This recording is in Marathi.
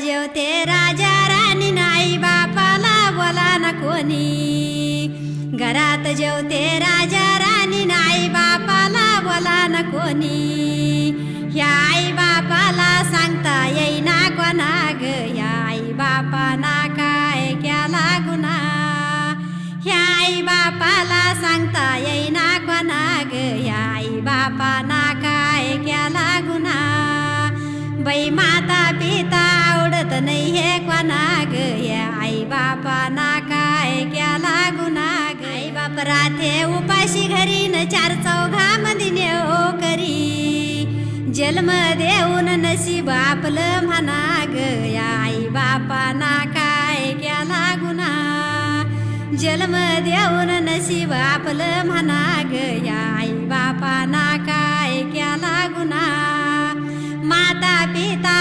जेवते राजा राणी नाही बापाला बोला न कोणी। घरात जेवते राजा राणी नाही बापाला बोला न कोणी। ह्या आई बापाला सांगता येईना कोणा ग, ह्या आई बापाना काय केला गुन्हा। ह्या आई बापाला सांगता येईना कोणा ग, ह्या आई बापाना काय केला गुन्हा। बाई माता पिता आवडत नाही हे कोणा ग, ह्या आई बापाना काय केला गुन्हा ग। आई बाप राहते उपाशी घरी न चार चौघामध्ये नेओ करी। जन्म देऊन नशीब आपलं म्हणा ग, या आई बापाना काय केला गुन्हा। जन्म देऊन नशीब आपलं म्हणा ग, या आई बापाना काय केला गुन्हा। माता पिता